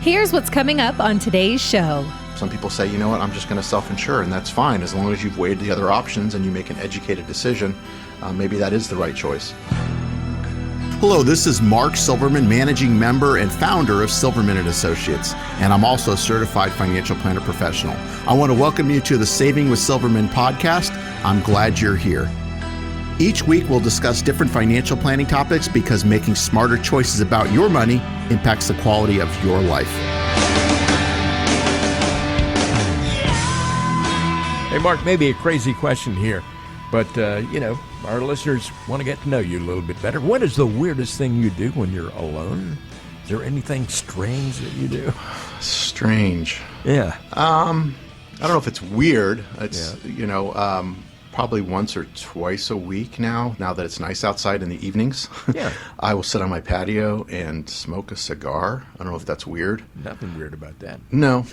Here's what's coming up on today's show. Some people say, you know what, I'm just going to self-insure, and that's fine as long as you've weighed the other options and you make an educated decision. Maybe that is the right choice. Hello, this is Mark Silverman, managing member and founder of Silverman & Associates, and I'm also a certified financial planner professional. I want to welcome you to the Saving with Silverman podcast. I'm glad you're here. Each week, we'll discuss different financial planning topics because making smarter choices about your money impacts the quality of your life. Hey, Mark, maybe a crazy question here, but, our listeners want to get to know you a little bit better. What is the weirdest thing you do when you're alone? Is there anything strange that you do? Strange. Yeah. I don't know if it's weird. It's, probably once or twice a week now that it's nice outside in the evenings. Yeah. I will sit on my patio and smoke a cigar. I don't know if that's weird. Nothing weird about that. No.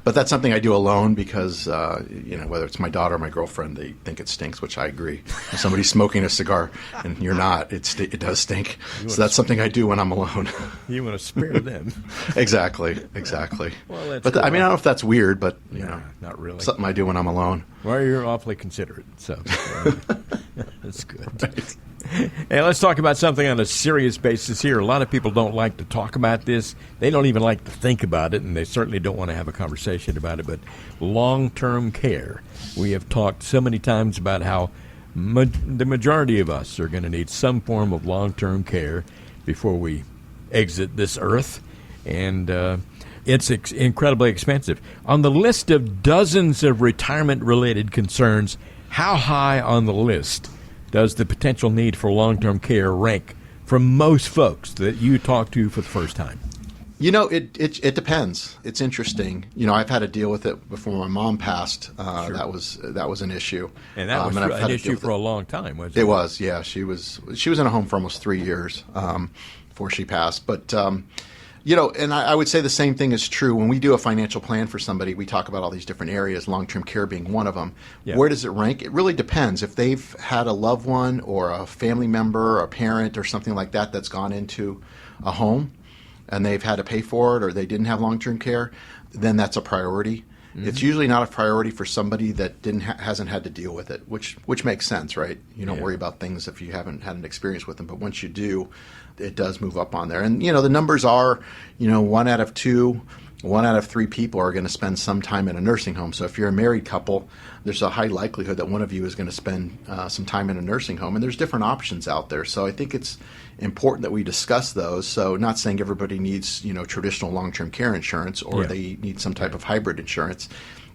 But that's something I do alone because, whether it's my daughter or my girlfriend, they think it stinks, which I agree. If somebody's smoking a cigar and you're not, it does stink. So that's something I do when I'm alone. You want to spare them. Exactly. Well, that's but cool. I don't know if that's weird, but, not really. Something I do when I'm alone. Well, you're awfully considerate, so that's good. Right. Hey, let's talk about something on a serious basis here. A lot of people don't like to talk about this. They don't even like to think about it, and they certainly don't want to have a conversation about it. But long-term care. We have talked so many times about how the majority of us are going to need some form of long-term care before we exit this earth, and it's incredibly expensive. On the list of dozens of retirement-related concerns, how high on the list does the potential need for long-term care rank for most folks that you talk to for the first time? It depends. It's interesting. I've had to deal with it before my mom passed. Sure. That was an issue. And that was an issue for a long time, wasn't it? It was, yeah. She was in a home for almost 3 years before she passed. But and I would say the same thing is true. When we do a financial plan for somebody, we talk about all these different areas, long-term care being one of them. Yeah. Where does it rank? It really depends. If they've had a loved one or a family member or a parent or something like that that's gone into a home and they've had to pay for it or they didn't have long-term care, then that's a priority. Mm-hmm. It's usually not a priority for somebody that hasn't had to deal with it, which makes sense, right? You don't worry about things if you haven't had an experience with them, but once you do, it does move up on there. And, the numbers are, 1 out of 2, 1 out of 3 people are going to spend some time in a nursing home. So if you're a married couple, there's a high likelihood that one of you is going to spend some time in a nursing home. And there's different options out there. So I think it's important that we discuss those. So not saying everybody needs, traditional long-term care insurance or they need some type of hybrid insurance.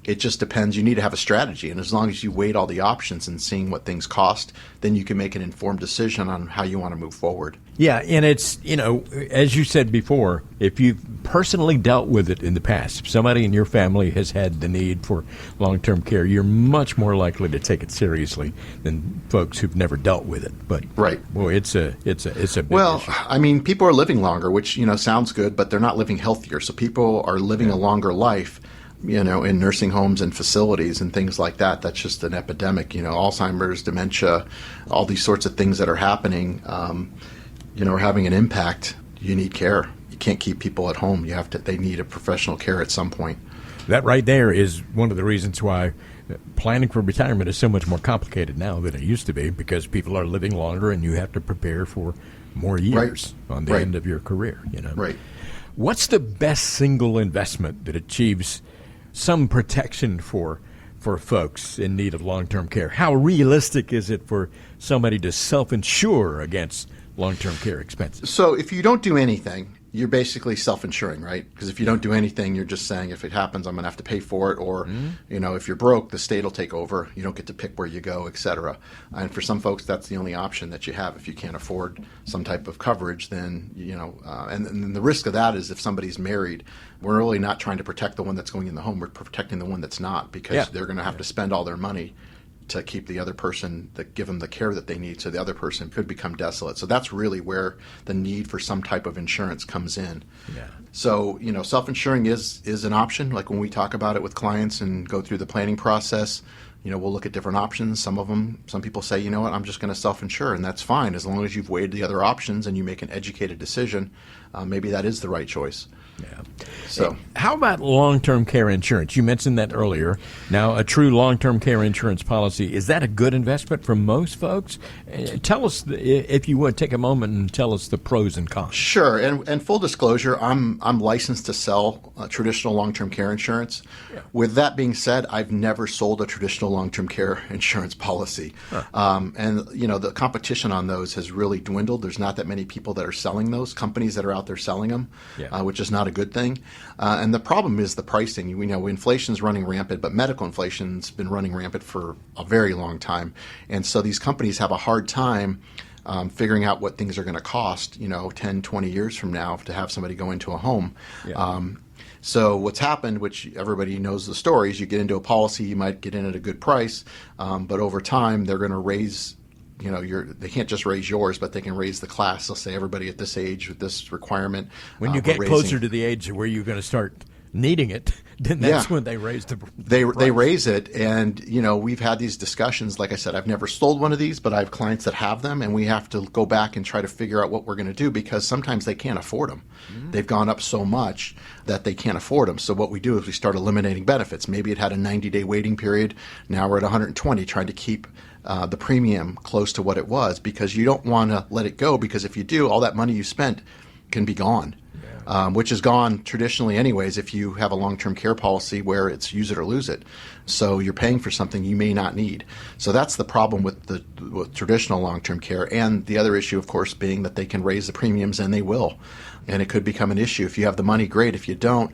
It just depends. You need to have a strategy. And as long as you weighed all the options and seeing what things cost, then you can make an informed decision on how you want to move forward. Yeah, and it's, as you said before, if you've personally dealt with it in the past, if somebody in your family has had the need for long-term care, you're much more likely to take it seriously than folks who've never dealt with it. But right. Boy, it's a big Well, issue. People are living longer, which, sounds good, but they're not living healthier. So people are living a longer life. In nursing homes and facilities and things like that. That's just an epidemic. Alzheimer's, dementia, all these sorts of things that are happening, are having an impact. You need care. You can't keep people at home. They need a professional care at some point. That right there is one of the reasons why planning for retirement is so much more complicated now than it used to be, because people are living longer and you have to prepare for more years on the end of your career. Right. What's the best single investment that achieves some protection for folks in need of long-term care? How realistic is it for somebody to self-insure against long-term care expenses? So if you don't do anything, you're basically self-insuring, right? Because if you don't do anything, you're just saying if it happens, I'm going to have to pay for it. Or, if you're broke, the state will take over. You don't get to pick where you go, et cetera. And for some folks, that's the only option that you have. If you can't afford some type of coverage, then, and the risk of that is if somebody's married, we're really not trying to protect the one that's going in the home. We're protecting the one that's not, because they're going to have to spend all their money to keep the other person, give them the care that they need, so the other person could become desolate. So that's really where the need for some type of insurance comes in. Yeah. So, self-insuring is an option. Like when we talk about it with clients and go through the planning process, we'll look at different options. Some people say, I'm just going to self-insure, and that's fine as long as you've weighed the other options and you make an educated decision. maybe that is the right choice. Yeah. So, how about long-term care insurance? You mentioned that earlier. Now, a true long-term care insurance policy, is that a good investment for most folks? Tell us, if you would, take a moment and tell us the pros and cons. Sure. And full disclosure, I'm licensed to sell traditional long-term care insurance. Yeah. With that being said, I've never sold a traditional long-term care insurance policy. And, the competition on those has really dwindled. There's not that many people that are selling those, companies that are out there selling them, which is not a good thing. And the problem is the pricing. We know inflation's running rampant, but medical inflation's been running rampant for a very long time. And so these companies have a hard time figuring out what things are going to cost, 10, 20 years from now to have somebody go into a home. Yeah. So what's happened, which everybody knows the stories, you get into a policy, you might get in at a good price, but over time they're going to raise they can't just raise yours, but they can raise the class. They'll say everybody at this age with this requirement. When you get closer to the age where you're going to start needing it, then that's when they raise the price. They raise it, and we've had these discussions. Like I said, I've never sold one of these, but I have clients that have them, and we have to go back and try to figure out what we're going to do because sometimes they can't afford them. Mm-hmm. They've gone up so much that they can't afford them. So what we do is we start eliminating benefits. Maybe it had a 90-day waiting period. Now we're at 120, trying to keep the premium close to what it was, because you don't want to let it go, because if you do, all that money you spent can be gone, which is gone traditionally anyways if you have a long-term care policy where it's use it or lose it. So you're paying for something you may not need. So that's the problem with traditional long-term care. And the other issue, of course, being that they can raise the premiums, and they will. And it could become an issue. If you have the money, great. If you don't,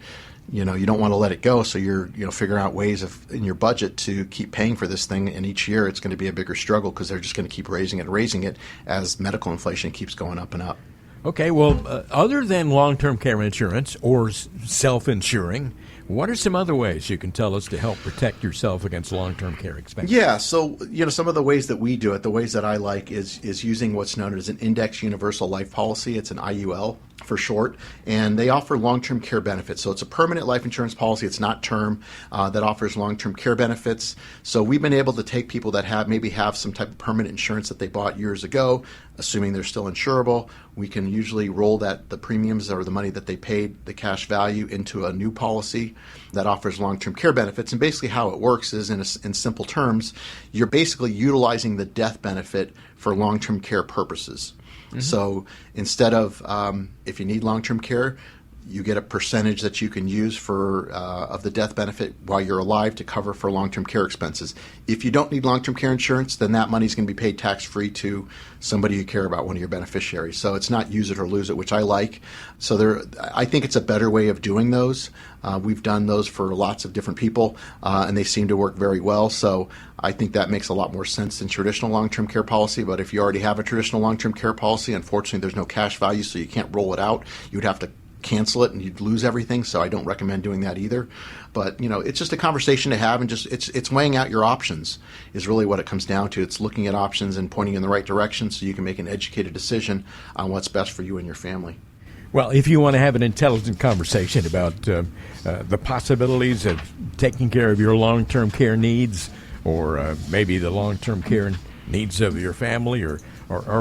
you don't want to let it go, so you're figuring out ways in your budget to keep paying for this thing, and each year it's going to be a bigger struggle because they're just going to keep raising it as medical inflation keeps going up and up. Okay, well, other than long-term care insurance or self-insuring, what are some other ways you can tell us to help protect yourself against long-term care expenses? Yeah, so some of the ways that we do it, the ways that I like is using what's known as an Index Universal Life Policy. It's an IUL for short, and they offer long-term care benefits. So it's a permanent life insurance policy. It's not term, that offers long-term care benefits. So we've been able to take people that have some type of permanent insurance that they bought years ago, assuming they're still insurable. We can usually roll the premiums or the money that they paid, the cash value, into a new policy that offers long-term care benefits. And basically how it works is, in simple terms, you're basically utilizing the death benefit for long-term care purposes. Mm-hmm. So instead of, if you need long-term care, you get a percentage that you can use of the death benefit while you're alive to cover for long-term care expenses. If you don't need long-term care insurance, then that money is going to be paid tax-free to somebody you care about, one of your beneficiaries. So it's not use it or lose it, which I like. So I think it's a better way of doing those. We've done those for lots of different people, and they seem to work very well. So I think that makes a lot more sense than traditional long-term care policy. But if you already have a traditional long-term care policy, unfortunately, there's no cash value, so you can't roll it out. You'd have to cancel it and you'd lose everything, so I don't recommend doing that either. But it's just a conversation to have, and just it's weighing out your options is really what it comes down to. It's looking at options and pointing in the right direction so you can make an educated decision on what's best for you and your family. Well, if you want to have an intelligent conversation about the possibilities of taking care of your long-term care needs, or maybe the long-term care needs of your family, or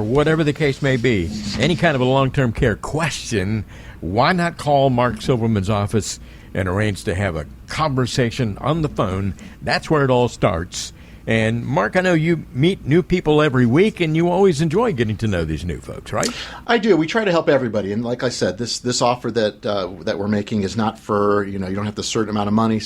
whatever the case may be, any kind of a long-term care question, why not call Mark Silverman's office and arrange to have a conversation on the phone? That's where it all starts. And Mark, I know you meet new people every week, and you always enjoy getting to know these new folks, right? I do. We try to help everybody, and like I said, this offer that we're making is not for you don't have the certain amount of money,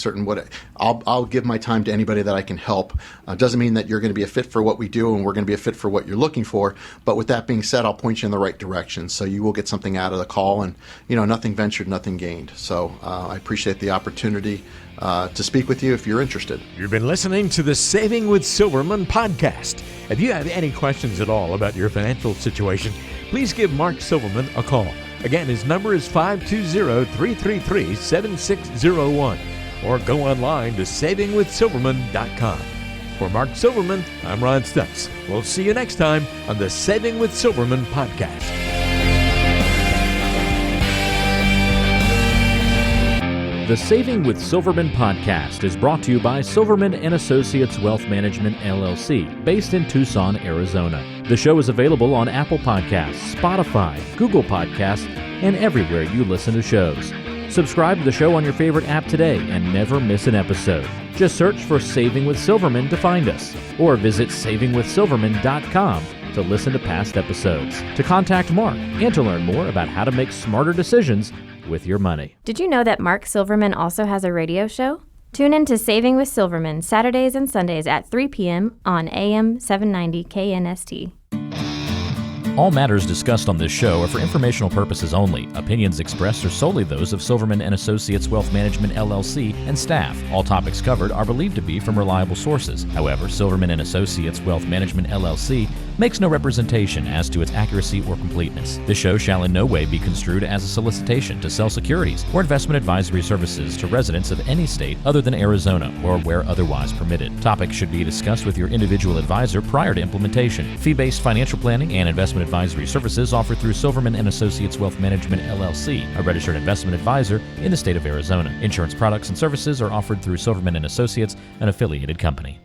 I'll give my time to anybody that I can help. Doesn't mean that you're going to be a fit for what we do, and we're going to be a fit for what you're looking for. But with that being said, I'll point you in the right direction, so you will get something out of the call, and nothing ventured, nothing gained. So I appreciate the opportunity to speak with you if you're interested. You've been listening to the Saving with Silverman podcast. If you have any questions at all about your financial situation, please give Mark Silverman a call. Again, his number is 520-333-7601, or go online to savingwithsilverman.com. For Mark Silverman, I'm Ron Stutz. We'll see you next time on the Saving with Silverman podcast. The Saving with Silverman podcast is brought to you by Silverman & Associates Wealth Management, LLC, based in Tucson, Arizona. The show is available on Apple Podcasts, Spotify, Google Podcasts, and everywhere you listen to shows. Subscribe to the show on your favorite app today and never miss an episode. Just search for Saving with Silverman to find us, or visit savingwithsilverman.com to listen to past episodes, to contact Mark, and to learn more about how to make smarter decisions with your money. Did you know that Mark Silverman also has a radio show? Tune in to Saving with Silverman Saturdays and Sundays at 3 p.m. on AM 790 KNST. All matters discussed on this show are for informational purposes only. Opinions expressed are solely those of Silverman & Associates Wealth Management, LLC, and staff. All topics covered are believed to be from reliable sources. However, Silverman & Associates Wealth Management, LLC makes no representation as to its accuracy or completeness. This show shall in no way be construed as a solicitation to sell securities or investment advisory services to residents of any state other than Arizona or where otherwise permitted. Topics should be discussed with your individual advisor prior to implementation. Fee-based financial planning and investment advisory services offered through Silverman & Associates Wealth Management, LLC, a registered investment advisor in the state of Arizona. Insurance products and services are offered through Silverman & Associates, an affiliated company.